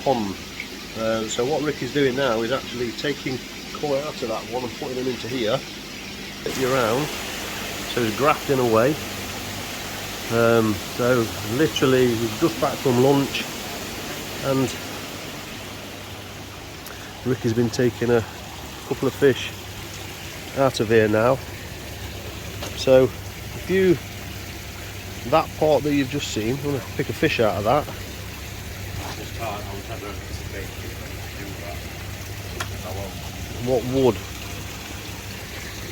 pond. So what Ricky's doing now is actually taking koi out of that one and putting them into here, around. So he's grafting away. So literally we're just back from lunch and Ricky's been taking a couple of fish out of here now. So if you, that part that you've just seen, I'm going to pick a fish out of that.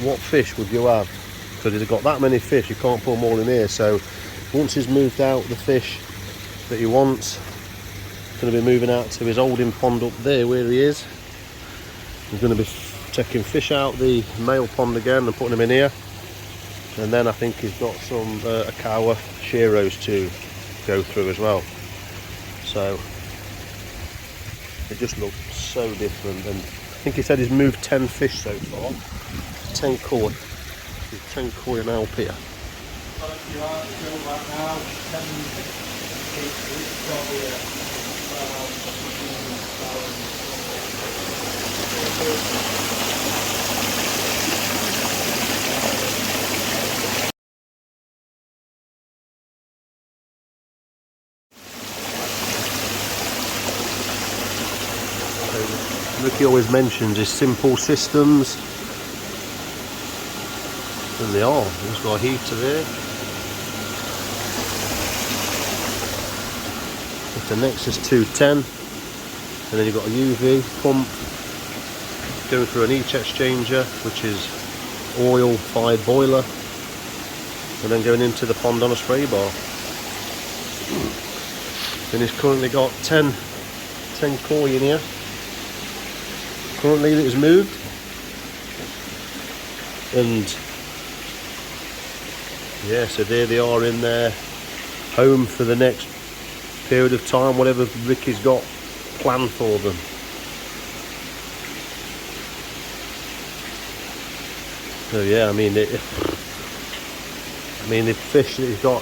What fish would you have? Because he's got that many fish, you can't put them all in here. So once he's moved out the fish that he wants, he's going to be moving out to his holding pond up there where he is. He's going to be taking fish out the male pond again and putting them in here. And then I think he's got some Akawa sheros to go through as well. So it just looks so different. And I think he said he's moved 10 fish so far. 10 koi. 10 koi and alp here. Ricky always mentions his simple systems, and they are. He's got a heater there. It's a Nexus 210, and then you've got a UV pump going through an heat exchanger, which is oil fired boiler, and then going into the pond on a spray bar. And he's currently got 10 koi in here currently that is moved, and yeah, so there they are in their home for the next period of time, whatever Ricky's got planned for them. So yeah, I mean the fish that he's got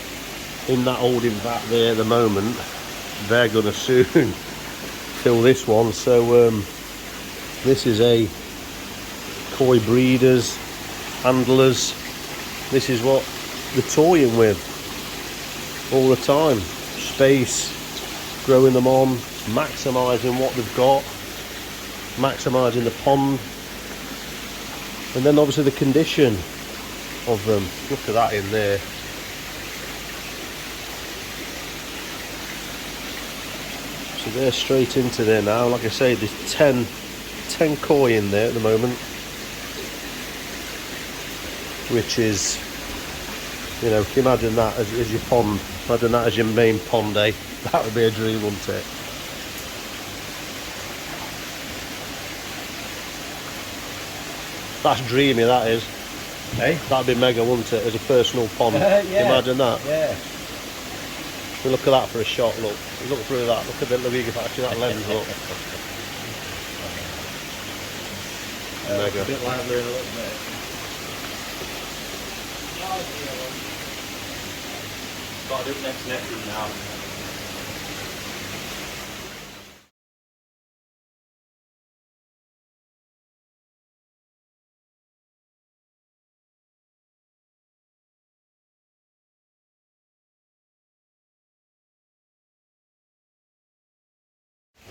in that holding vat there at the moment, they're gonna soon fill this one. So this is a koi breeders, handlers. This is what they're toying with all the time. Space, growing them on, maximising what they've got, maximising the pond, and then obviously the condition of them. Look at that in there. So they're straight into there now. Like I say, there's 10 koi in there at the moment, which is, you know, can you imagine that as your pond? Imagine that as your main pond, eh? That would be a dream, wouldn't it? That's dreamy, that is. Hey? That'd be mega, wouldn't it, as a personal pond? Yeah. Can you imagine that? Yeah. We look at that for a shot, look. Look through that, look at the actually that lens, look. Mega. A bit lively in a little bit. Got it next now.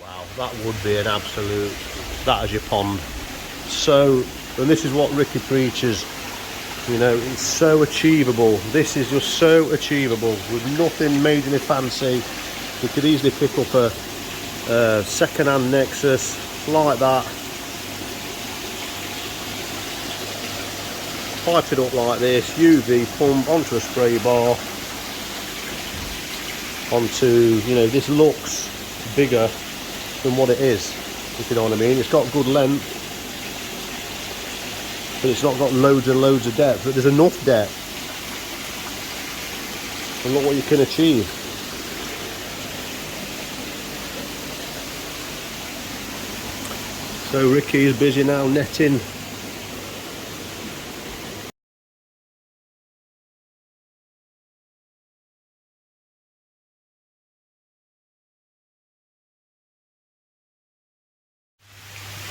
Wow, that would be an absolute, that is your pond. So, and this is what Ricky preaches, you know, it's so achievable. This is just so achievable with nothing majorly fancy. You could easily pick up a second-hand Nexus like that, pipe it up like this, UV pump onto a spray bar, onto, you know, this looks bigger than what it is, if you know what I mean. It's got good length, but it's not got loads and loads of depth, but there's enough depth. And look what you can achieve. So Ricky is busy now netting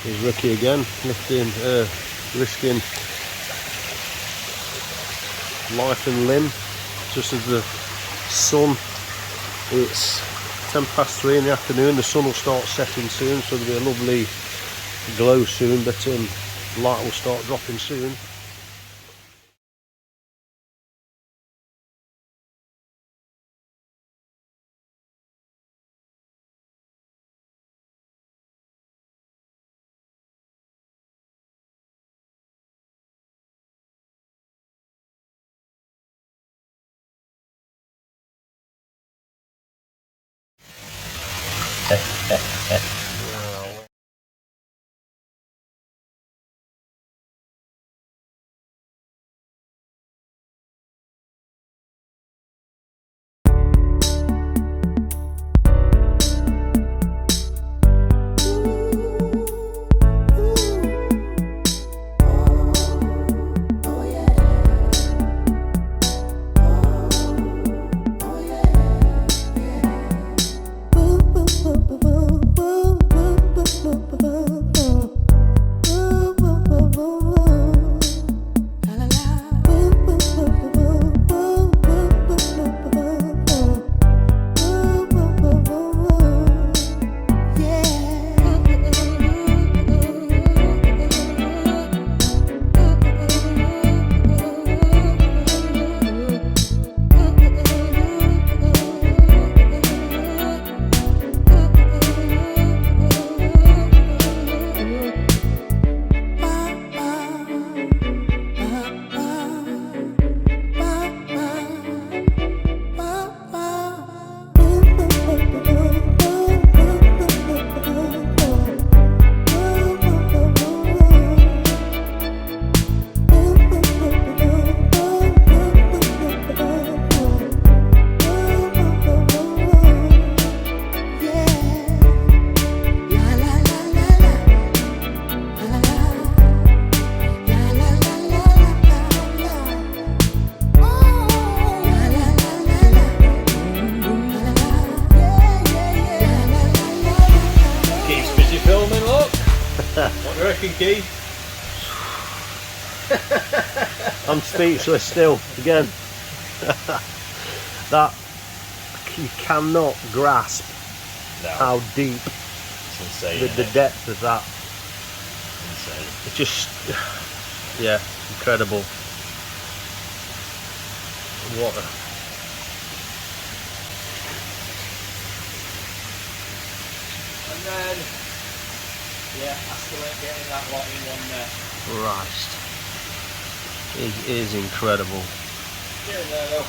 Here's Ricky again, risking life and limb just as the sun, it's 3:10 in the afternoon, the sun will start setting soon, so there'll be a lovely glow soon, but light will start dropping soon. What do you reckon, Keith? I'm speechless still, again. That, you cannot grasp how deep it's insane, the depth of that. Insane. It's just, yeah, incredible. What a... And then, yeah, I still ain't getting that lot in one net. Christ. It is incredible. Get in there though.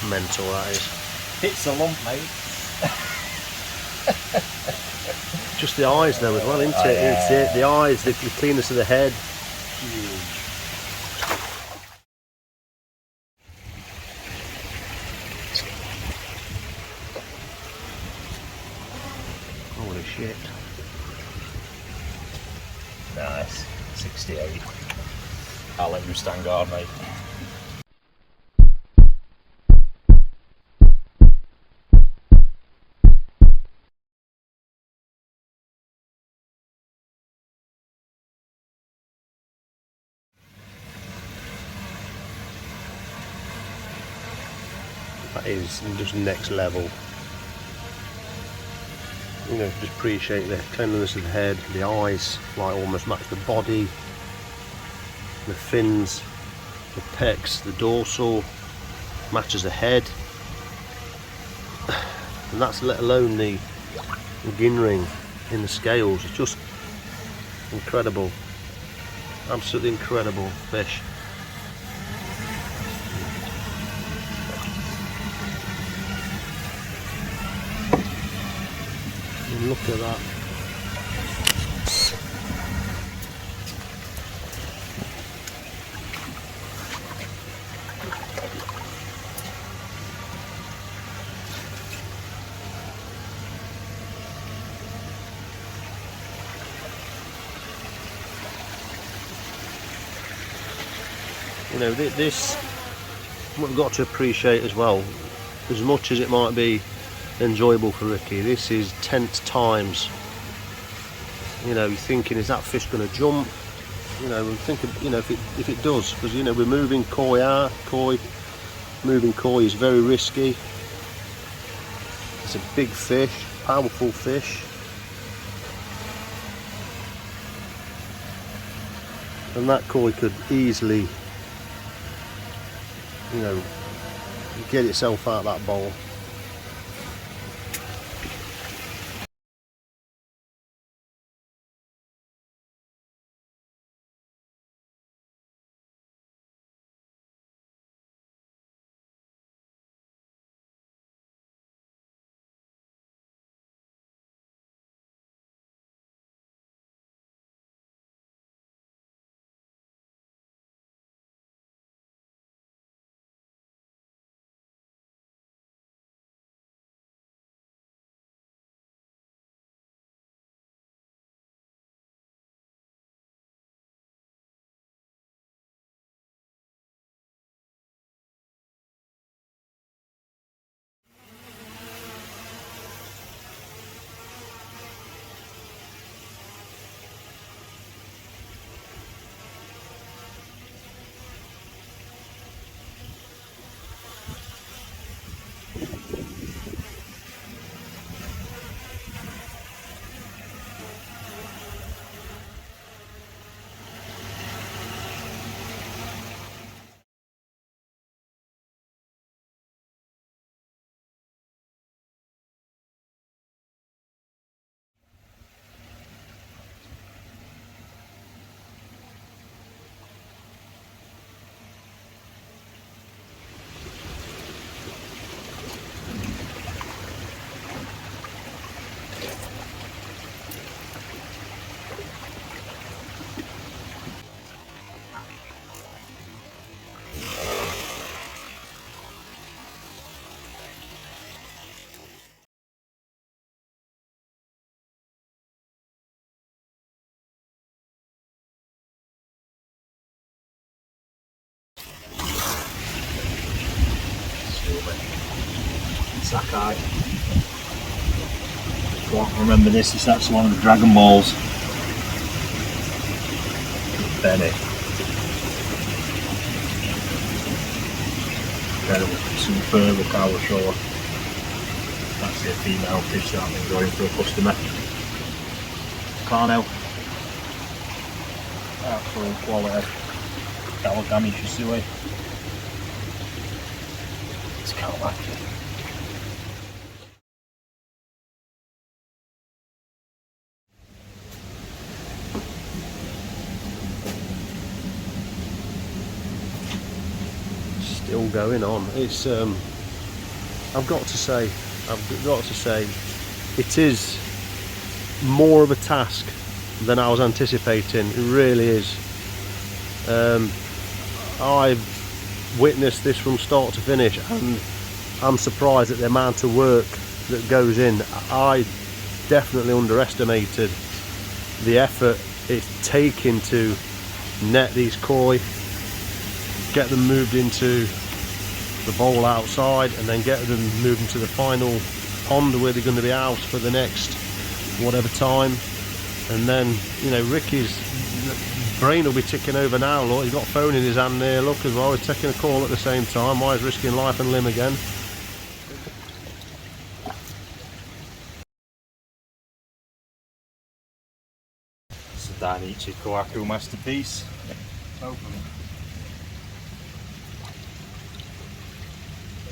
Mental, that is. It's a lump, mate. Just the eyes though as well, isn't it? Yeah. It's it. The eyes, the cleanness of the head. Huge. Holy shit. Nice. 68. I'll let you stand guard, mate. That is just next level. You know, just appreciate the cleanliness of the head, the eyes, like almost match the body, the fins, the pecs, the dorsal, matches the head. And that's let alone the gin ring in the scales. It's just incredible. Absolutely incredible fish. Look at that. You know, this, what we've got to appreciate as well, as much as it might be enjoyable for Ricky, this is tense times. You know, you're thinking, is that fish going to jump? You know, I'm thinking, you know, if it does, because, you know, we're moving koi out, moving koi is very risky. It's a big fish, powerful fish. And that koi could easily, you know, get itself out of that bowl. Sakai. I remember this, it's actually one of the Dragon Balls. Benny. Incredible, superb look our shore. That's a female fish that I've been going for a customer. Carno. Absolute quality. Kawagami Shisui. It's Kawaki. Still going on. It's I've got to say, it is more of a task than I was anticipating. It really is. I've witnessed this from start to finish, and I'm surprised at the amount of work that goes in. I definitely underestimated the effort it's taking to net these koi, get them moved into the bowl outside, and then get them moved into the final pond where they're going to be out for the next whatever time. And then, you know, Ricky's brain will be ticking over now. Look, he's got a phone in his hand there, look, as well. He's taking a call at the same time. Why is risking life and limb again? It's a Dainichi Kohaku masterpiece. Open.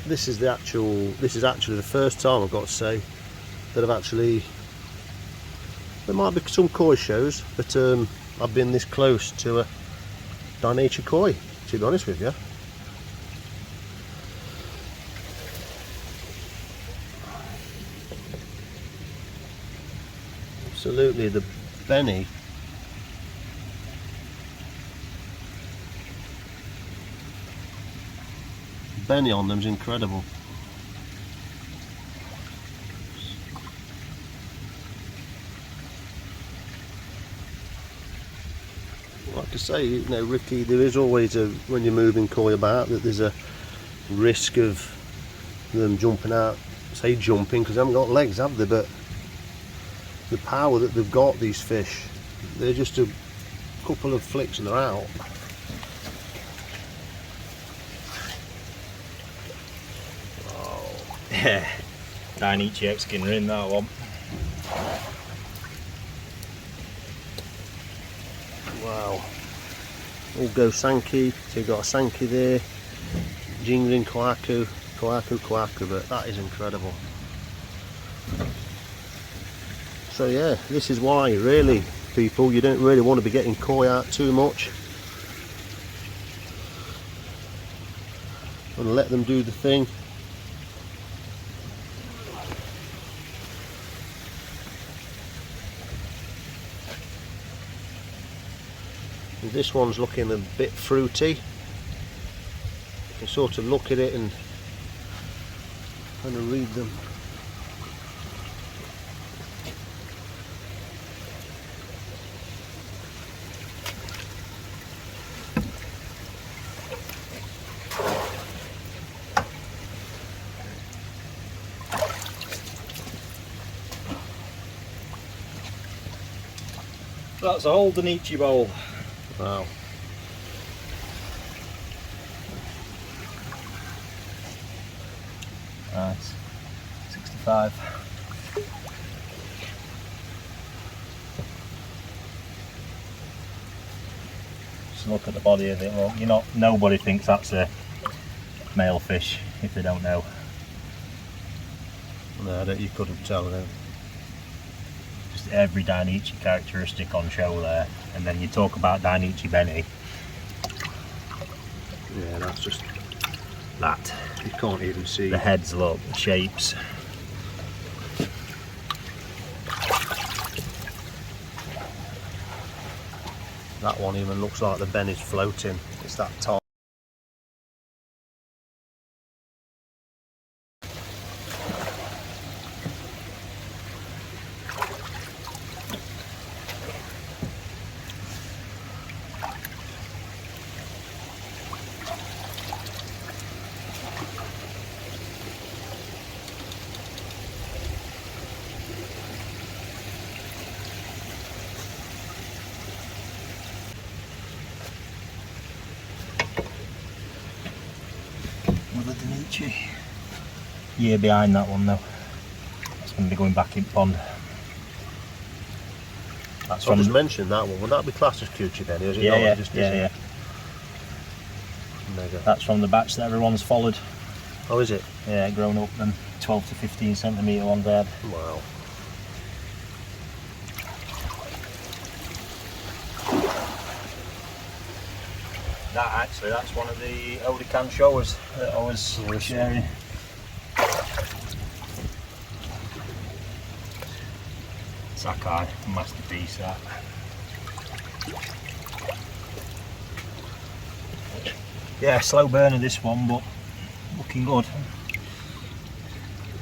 This is actually the first time, I've got to say, that I've actually, there might be some koi shows, but I've been this close to a Dainichi koi, to be honest with you. Absolutely, the Benny on them's incredible. like I say, you know, Ricky, there is always a, when you're moving koi about, that there's a risk of them jumping out. Say jumping because they haven't got legs, have they? But the power that they've got, these fish, they're just a couple of flicks and they're out. Yeah, Dainichi X Skinner in that one. Wow. All go Sankey, so you've got a Sankey there, jingling Kohaku, but that is incredible. So yeah, this is why really, people, you don't really want to be getting koi out too much. And let them do the thing. This one's looking a bit fruity. You can sort of look at it and kind of read them. That's a whole Dainichi bowl. Wow. Nice. 65. Just look at the body of it. Look, nobody thinks that's a male fish if they don't know. No, you couldn't tell them. Just every Dainichi characteristic on show there. And then you talk about Dainichi Benny. Yeah, that's just, That. you can't even see. The heads, look, the shapes. That one even looks like the Benny's floating. It's that tight. Another Dainichi. Year behind that one though. It's going to be going back in pond. That's I just mentioned that one. Would that be classed as Cucci Benny? Or is it yeah, not? yeah, Just yeah, yeah. Mega. That's from the batch that everyone's followed. Oh, is it? Yeah, grown up and 12 to 15 centimetre ones there. Wow. That's one of the Odecan showers that I was sharing. Sakai, masterpiece that. Yeah, slow burner this one, but looking good.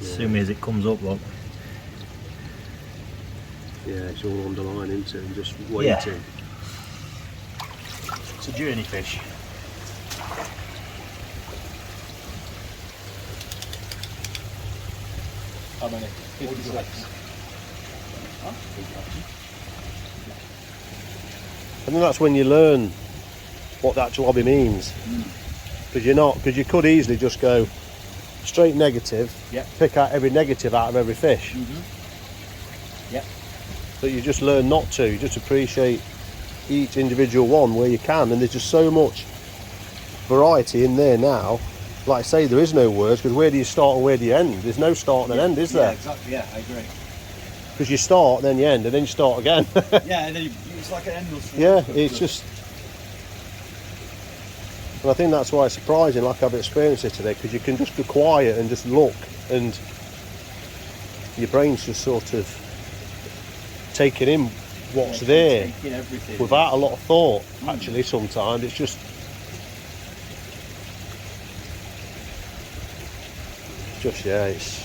As soon as it comes up, look. Yeah, it's all underlying into it and just waiting. Yeah. It's a journey fish. How many? 56. I think that's when you learn what the actual hobby means. Because you could easily just go straight negative, Yep. pick out every negative out of every fish. Yep. But you just learn not to. You just appreciate each individual one where you can, and there's just so much variety in there now. Like I say, there is no words, because where do you start and where do you end? There's no start and end, is there? Yeah, exactly. Yeah, I agree. Because you start, then you end, and then you start again. Yeah, and then it's like an endless. Yeah, it's just. And I think that's why it's surprising, like I've experienced it today, because you can just be quiet and just look, and your brain's just sort of taking in what's there Taking everything. without a lot of thought. Actually, sometimes it's just yeah, it's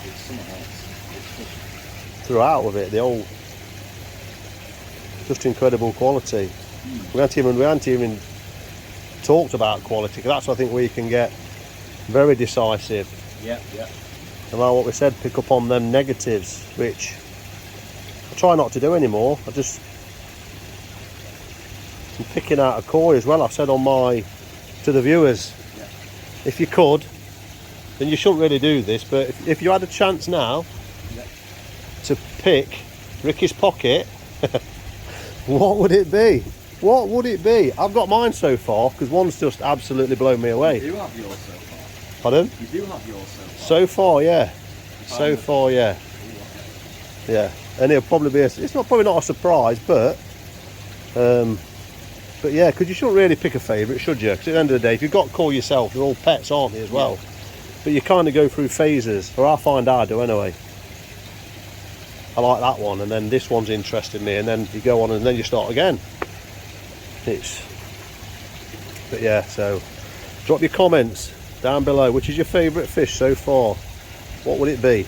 It's something else. It's just throughout with it. The whole just incredible quality. We haven't even talked about quality, because that's, I think, where you can get very decisive. Yeah, yeah. And like what we said, pick up on them negatives, which I try not to do anymore. I'm picking out a koi as well. I said to the viewers, yeah, if you could, then you shouldn't really do this, but if you had a chance now, yeah, to pick Ricky's pocket, what would it be? What would it be? I've got mine so far, because one's just absolutely blown me away. You do have yours so far. Pardon? You do have yours so far. So far, yeah. So far, yeah. Yeah. And it'll probably be probably not a surprise, but yeah, because you shouldn't really pick a favourite, should you? Because at the end of the day, if you've got koi yourself, they're all pets, aren't they, as well? But you kind of go through phases, or I find I do anyway. I like that one, and then this one's interesting me, and then you go on and then you start again. But yeah, so drop your comments down below. Which is your favourite fish so far? What would it be?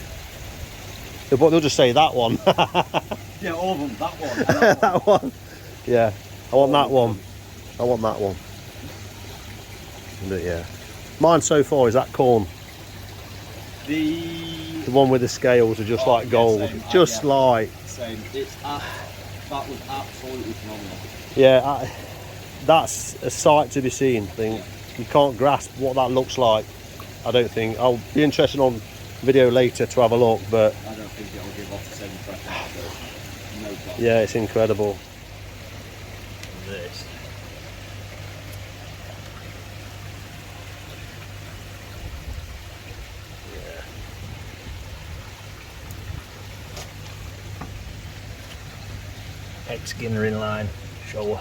They'll just say that one. Yeah, all of them. That one. That one. Yeah, I want that one. I want that one. But yeah, mine so far is that corn. The one with the scales are just like gold. Same. Just like. Same. That was absolutely phenomenal. Yeah, that's a sight to be seen. I think you can't grasp what that looks like. I don't think. I'll be interested on video later to have a look, but I don't think it'll give off the same impression. No problem. Yeah, it's incredible. This. Skinner in line, show.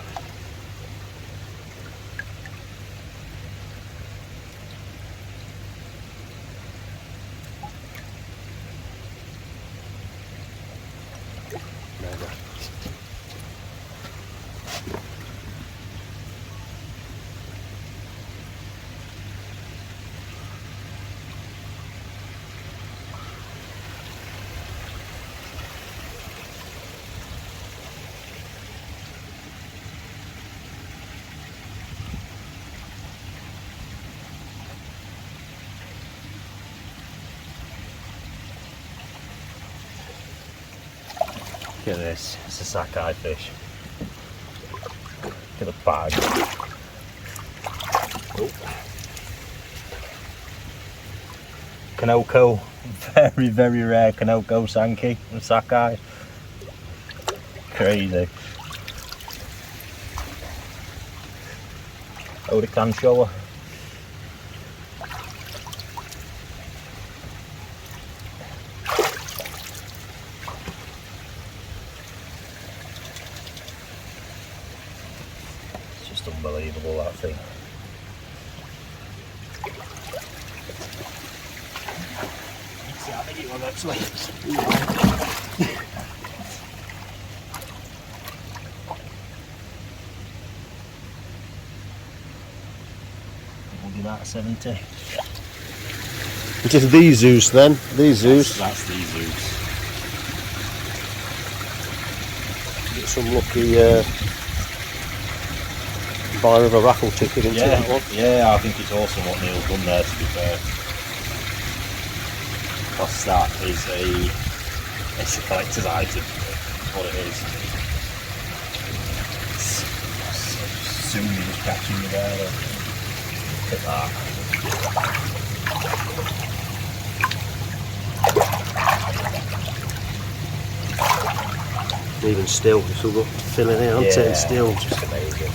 Look at this, it's a sockeye fish. Look at the bag. Oh. Kanoko, very, very rare Kanoko Sankey and sockeye. Crazy. Odecan shower. Unbelievable, that thing. See how big it was actually. We'll give that a 70. It is these Zeus then. These Zeus. That's these Zeus. Get some lucky buyer of a raffle ticket into that one. Yeah, I think it's awesome what Neil's done there, to be fair. Because that is it's a collector's item, that's what it is. Soon you're just catching you there. Look at that. Even still, it's all got filling in, hasn't it? And still. Just amazing.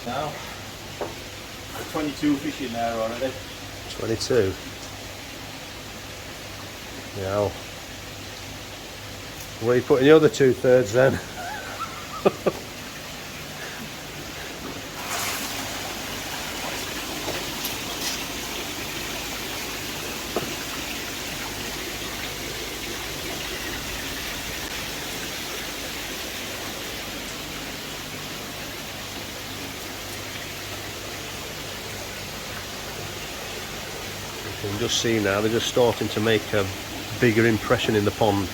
Now, 22 fish in there already. 22. Yeah. Where are you putting the other 2/3 then? You can just see now they're just starting to make a bigger impression in the pond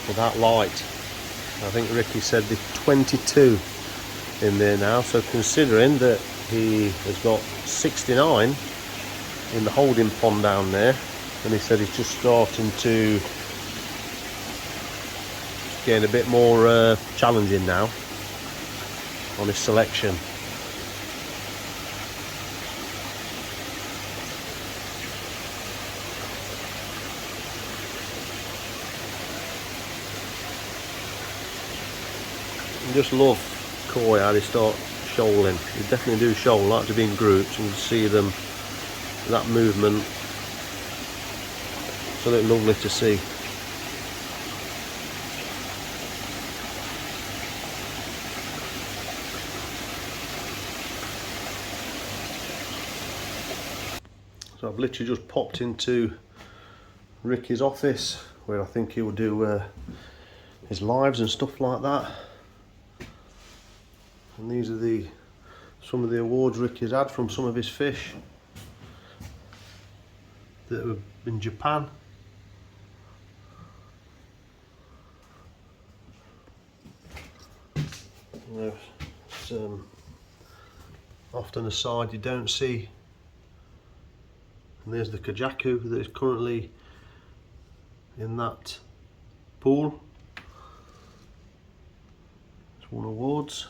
with that light. I think Ricky said there's 22 in there now, so considering that he has got 69 in the holding pond down there, and he said he's just starting to get a bit more challenging now on his selection. I just love koi how they start shoaling. They definitely do shoal, like to be in groups, and you see them, that movement, absolutely lovely to see. So I've literally just popped into Ricky's office where I think he'll do his lives and stuff like that. And these are some of the awards Ricky's had from some of his fish that were in Japan. You know, it's often a side you don't see. And there's the kajaku that is currently in that pool. It's won awards.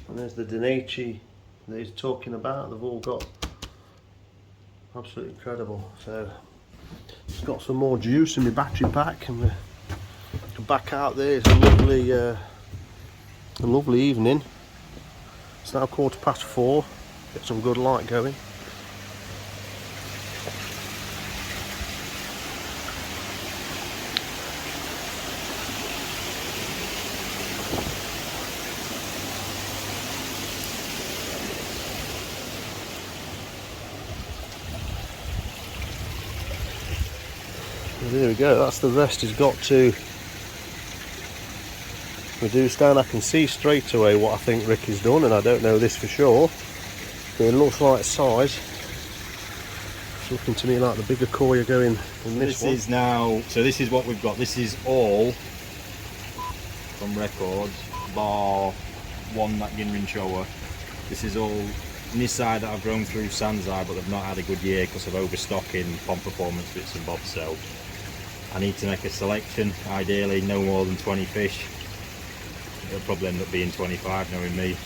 And there's the Denichi that he's talking about. They've all got absolutely incredible. So it's got some more juice in my battery pack, and we're back out there. It's a lovely evening. It's now 4:15. Get some good light going. There we go, that's the rest he's got to reduce down. I can see straight away what I think Ricky's done, and I don't know this for sure, but it looks like size. It's looking to me like the bigger koi are going in this one. Is now, so this is what we've got. This is all from records, bar one that Ginrin Showa. This is all this side that I've grown through Sanzai, but they've not had a good year because of overstocking Pond Performance bits and bobs. So I need to make a selection, ideally no more than 20 fish. It'll probably end up being 25, knowing me,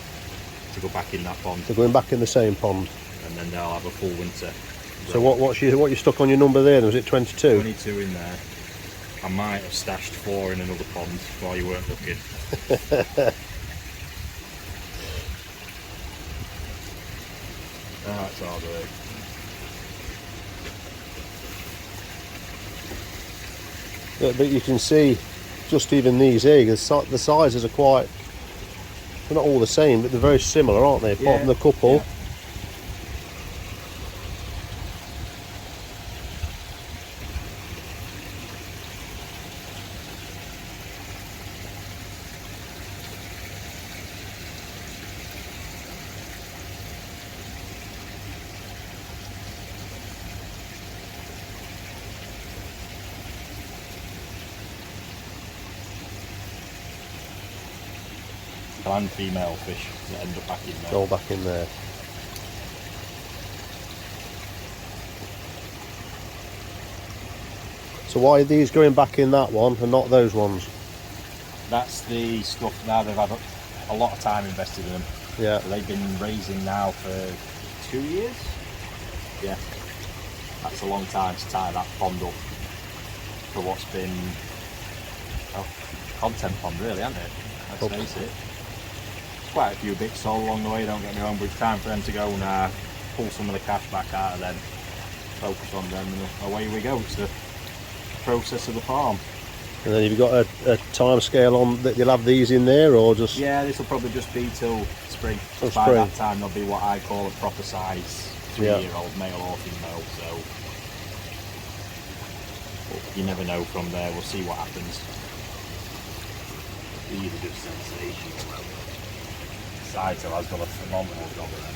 to go back in that pond. They're going back in the same pond. And then they'll have a full winter. So what you stuck on your number there? Was it 22? 22 in there. I might have stashed 4 in another pond while you weren't looking. That's hard work. But you can see, just even these here, the sizes are quite, they're not all the same, but they're very similar, aren't they? Apart from the couple. Yeah. And female fish that end up back in there. All back in there. So why are these going back in that one and not those ones? That's the stuff now they've had a lot of time invested in them. Yeah. So they've been raising now for 2 years. Yeah. That's a long time to tie that pond up for what's been content pond, really, hasn't it? Let's face it. Quite a few bits sold along the way, don't get me wrong, but it's time for them to go and pull some of the cash back out of them, focus on them, and away we go. It's the process of the farm. And then you've got a time scale on that you'll have these in there, or just... Yeah, this will probably just be till spring. Till By spring. that time there'll be what I call a proper size 3-year-old male or female, so but you never know from there. We'll see what happens. These are just sensational. Saito has got a phenomenal job of them.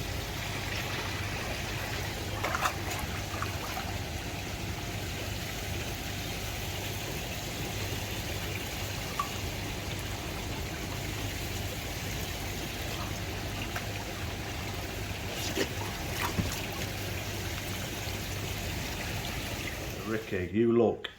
Ricky, you look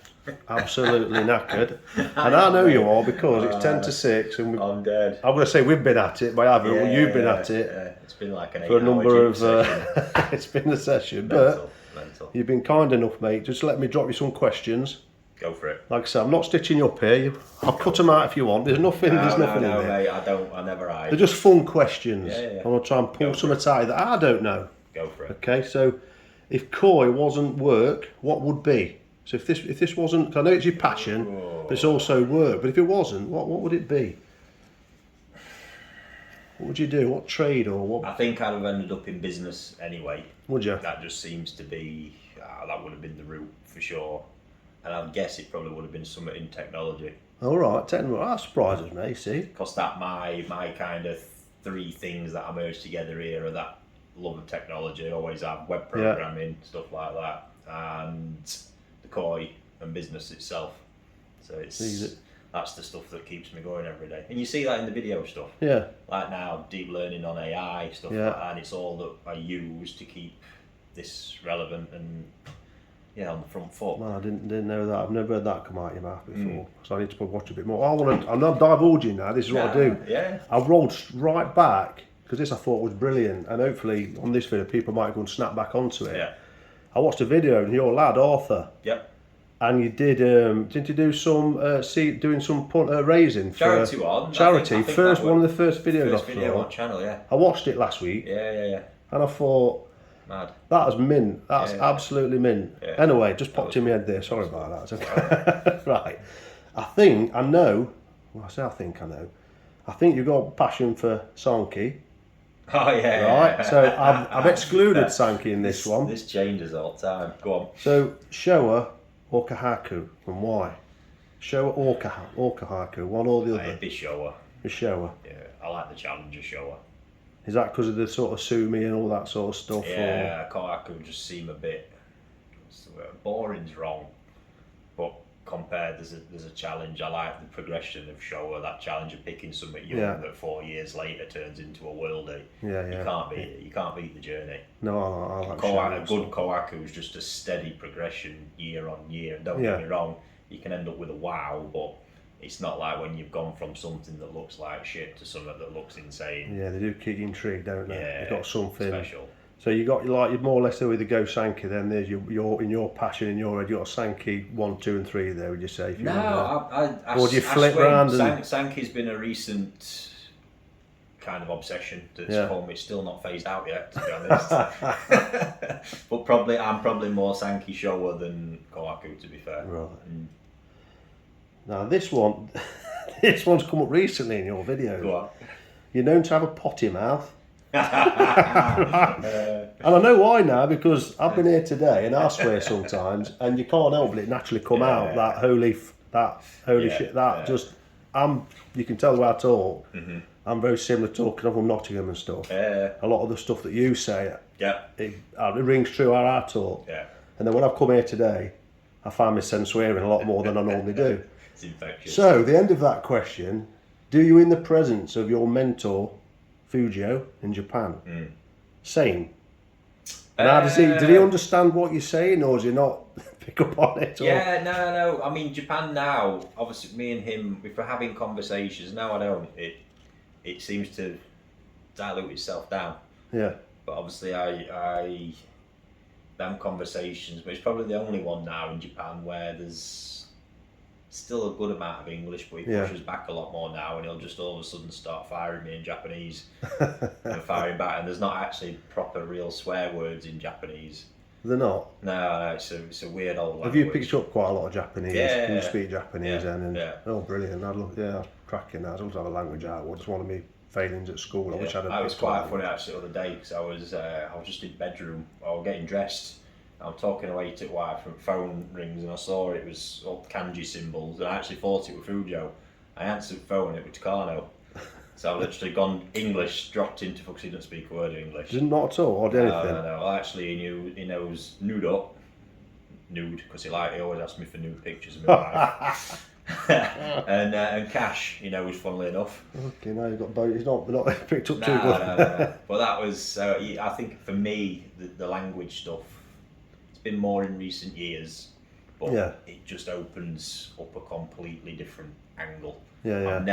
absolutely knackered, and I know you are because it's 10 to 6, and I'm dead. I'm going to say we've been at it, but I haven't. Well, you've been at it. Yeah. It's been like an For a number of, session. it's been a session, Mental. you've been kind enough, mate. Just let me drop you some questions. Go for it. Like I said, I'm not stitching you up here. I'll cut them out if you want. There's nothing. There's nothing in there. Mate, I never hide. They're just fun questions. Yeah. I'm gonna try and pull some out that I don't know. Go for it. Okay, so if koi wasn't work, what would be? So if this wasn't, 'cause I know it's your passion, but it's also work. But if it wasn't, what would it be? What would you do? What trade or what? I think I'd have ended up in business anyway. Would you? That just seems to be, that would have been the route for sure. And I guess it probably would have been something in technology. All right, that surprises me. See, Because that my kind of three things that I merged together here are that love of technology, always have web programming, stuff like that, and the koi and business itself. So that's the stuff that keeps me going every day. And you see that in the video stuff. Yeah. Like now, deep learning on AI, stuff like that, and it's all that I use to keep this relevant and on the front foot. No, I didn't know that. I've never heard that come out of your mouth before. So I need to watch a bit more. I'm not divulging now. This is what I do. Yeah. I've rolled right back because this I thought was brilliant, and hopefully on this video people might go and snap back onto it. Yeah. I watched a video and your lad Arthur. Yep. And you didn't you do some doing some raising for charity one? Charity. I think first that one of the first videos first I video saw. on channel, yeah. I watched it last week. Yeah. And I thought, mad. that was mint. That's absolutely mint. Yeah. Anyway, just popped in my head there. Sorry about that. It's okay. Right. I know. Well, I know. I think you've got passion for Sankey. Oh yeah. Right. So I've excluded Sankey in this one. This changes all the time. Go on. So Showa or Kahaku, and why? Showa or Kahaku, one or the other. It'd be Showa. The Showa. Yeah, I like the challenge of Showa. Is that because of the sort of sumi and all that sort of stuff? Yeah, Kahaku just seem a bit boring's wrong, but compared there's a challenge. I like the progression of Showa, that challenge of picking something young that 4 years later turns into a worldie. Yeah. You can't beat the journey. No, I like A good Kahaku is just a steady progression year on year. And don't get me wrong, you can end up with a wow, but it's not like when you've gone from something that looks like shit to something that looks insane. Yeah, they do keep you intrigued, don't they? Yeah, They've got something special. So you got you're more or less there with the Go Sankey. Then there's your in your passion in your head. You got Sankey 1, 2, and 3 there. Would you say? If you or do you flip round? Sankey's been a recent kind of obsession that's come. It's still not phased out yet, to be honest. But I'm probably more Sankey Showa than Kahaku, to be fair. Right. Now this one's come up recently in your videos. Go on. You're known to have a potty mouth. And I know why now, because I've been here today and I swear sometimes, and you can't help it naturally come out that holy shit. You can tell the way I talk. Mm-hmm. I'm very similar talking from Nottingham and stuff. A lot of the stuff that you say, it rings true how I talk. Yeah. And then when I've come here today, I find myself swearing a lot more than I normally do. It's infectious. So the end of that question: do you, in the presence of your mentor Fujio in Japan, same? Now, did he understand what you're saying, or does he not pick up on it? Or? Yeah, no. I mean, Japan now, obviously, me and him, if we're having conversations, now I don't. It seems to dilute itself down. Yeah. But obviously, I them conversations, but it's probably the only one now in Japan where there's still a good amount of English, but he pushes back a lot more now, and he'll just all of a sudden start firing me in Japanese and firing back. And there's not actually proper real swear words in Japanese. They're not? No, it's a weird old language. Have you picked up quite a lot of Japanese? Yeah. Can you speak Japanese then? And, oh, brilliant. I'd cracking that. I'd love to have a language out. It's one of my failings at school. I wish I'd have. That was quite funny actually the other day, because I was just in the bedroom, I was getting dressed. I'm talking away to wife, and phone rings, and I saw it was all kanji symbols, and I actually thought it was Fujo. I answered the phone, and it was Takano. So I've literally gone English, dropped into, because he didn't speak a word of English. Not at all, or did anything? No. Well, actually, he knows nude, because he always asks me for nude pictures of my wife. and cash, funnily enough. Okay, now you've got both. He's not picked up too good. No. But that was, I think for me, the language stuff, it's been more in recent years, but it just opens up a completely different angle. I've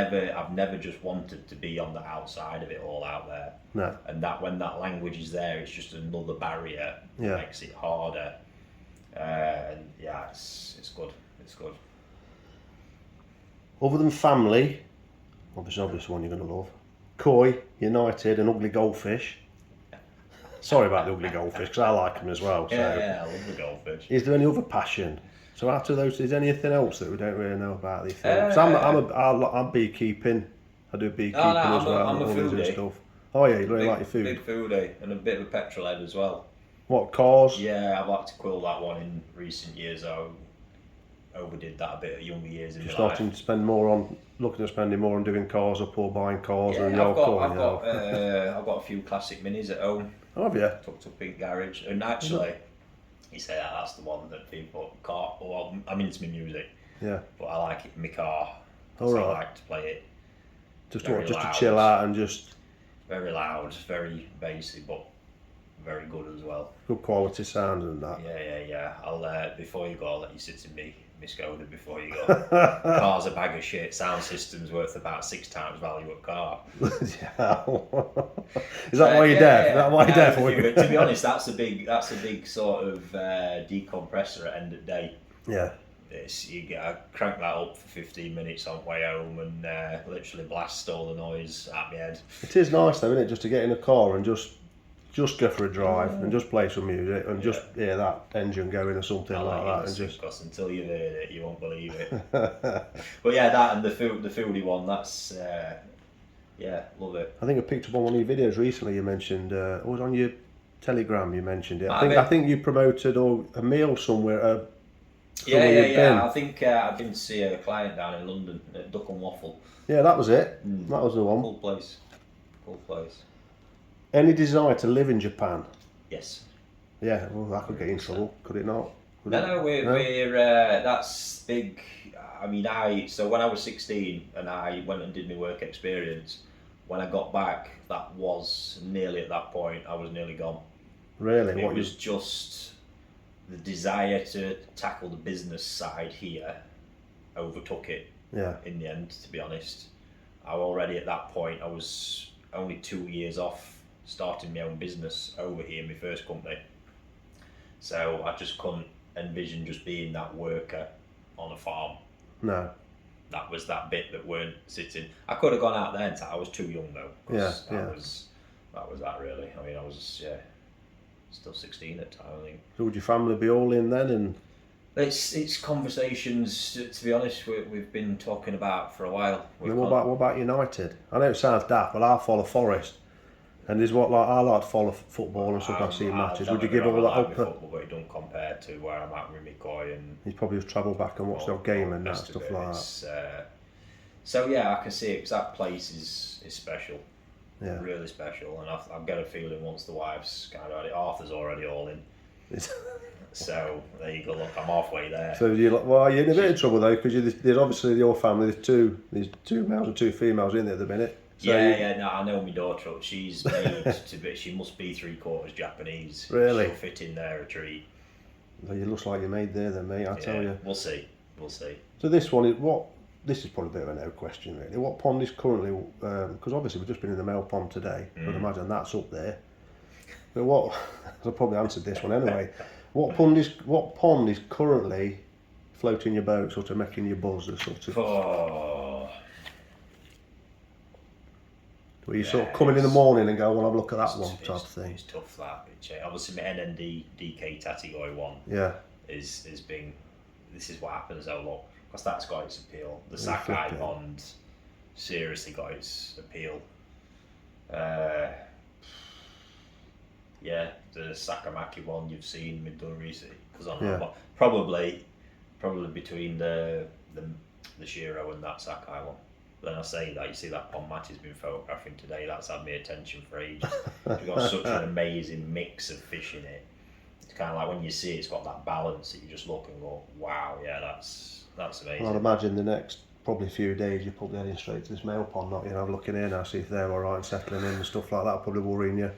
never just wanted to be on the outside of it all out there. No. And that when that language is there, it's just another barrier that makes it harder. And it's good. It's good. Other than family, obvious one you're going to love. Koi, United, and Ugly Goldfish. Sorry about the Ugly Goldfish, because I like them as well. So. Yeah, I love the goldfish. Is there any other passion? So after those, is there anything else that we don't really know about these things? I'm beekeeping. I do beekeeping as well. I'm a foodie. Stuff. Oh yeah, you really like your food. Big foodie, and a bit of a petrol head as well. What, cars? Yeah, I've liked to quill that one in recent years. I overdid that a bit at younger years in my life. Starting to spend more on, looking at spending more on doing cars up or buying cars and your car. I've got a few classic minis at home. Oh, have you? Tucked up in garage, and actually, you say that's the one that people car. Well, I'm into my music. Yeah. But I like it in my car. All right. I like to play it. Just to chill out and just. Very loud, very bassy, but very good as well. Good quality sound and that. Yeah. I'll before you go, I'll let you sit in me Skoda before you go. Car's a bag of shit. Sound system's worth about 6 times value of car. Yeah. Is that why you're deaf? Is that why you're deaf? To be honest, that's a big sort of decompressor at end of day. Yeah. I crank that up for 15 minutes on the way home and literally blast all the noise out my head. It is nice though, isn't it, just to get in a car and just go for a drive and just play some music and just hear that engine going or something like that. And just because until you've heard it, you won't believe it. But yeah, that and the foodie one, that's love it. I think I picked up on one of your videos recently. You mentioned it was on your Telegram. You mentioned it. I think you promoted a meal somewhere. Yeah. I think I've been to see a client down in London at Duck and Waffle. Yeah, that was it. That was the one. Cool place. Any desire to live in Japan? Yes. Yeah, well, that could get in trouble, could it not? We're that's big. I mean, so when I was 16 and I went and did my work experience, when I got back, that was nearly at that point, I was nearly gone. Really? It was just the desire to tackle the business side here overtook it. Yeah. In the end, to be honest, I already at that point, I was only 2 years off starting my own business over here, my first company. So I just couldn't envision just being that worker on a farm. No. That was that bit that weren't sitting. I could have gone out there, I was too young though. That was that really. I mean, I was still 16 at the time, I think. So would your family be all in then? And it's conversations, to be honest, we've been talking about for a while. What about United? I know it sounds daft, but I follow Forest. And there's I like to follow football and stuff. I see matches. Would you give all that up? Football, but it don't compare to where I'm at with Mikoi and. He's probably just travel back and watch their game and that stuff like that. So yeah, I can see it because that place is special. Yeah. Really special, and I've got a feeling once the wife's kind of had it, Arthur's already all in. So there you go. Look, I'm halfway there. So you're in a bit of trouble though, because there's obviously your family. There's two males and 2 females in there at the minute. So no, I know my daughter. She's made to be. She must be 3/4 Japanese. Really? She'll fit in there a treat. Well, you look like you're made there, then, mate. I tell you. We'll see. So this one is what? This is probably a bit of a no question, really. What pond is currently? Because obviously we've just been in the male pond today. I'd imagine that's up there. But what? I probably answered this one anyway. What pond is currently floating your boat, sort of making your buzz, or sort of. Oh. Where you sort of come in the morning and go, I want to have a look at that one type of thing. It's tough that. Obviously, my NND DK Tatigoi one is being. This is what happens though, look, because that's got its appeal. The Sakai Pond seriously got its appeal. Yeah, the Sakamaki one you've seen, Midori, because probably between the Shiro and that Sakai one. Then I say that, you see that pond Matty's been photographing today, that's had my attention for ages. It's got such an amazing mix of fish in it. It's kind of like when you see it, it's got that balance that you just look and go, wow, yeah, that's amazing. I'd imagine the next probably few days you're probably heading straight to this male pond, not, you know, looking in now, see if they're alright and settling in and stuff like that, probably worrying you.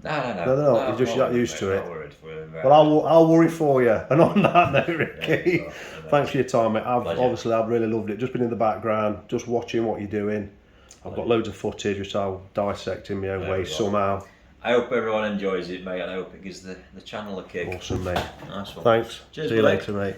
No, you're just that used to it. Worried. But I'll worry for you. And on that note, Ricky, thanks for your time, mate. I've really loved it. Just been in the background, just watching what you're doing. I've got loads of footage which I'll dissect in my own way somehow. I hope everyone enjoys it, mate, and I hope it gives the channel a kick. Awesome, mate. Nice one. Thanks. Cheers, see you later, mate.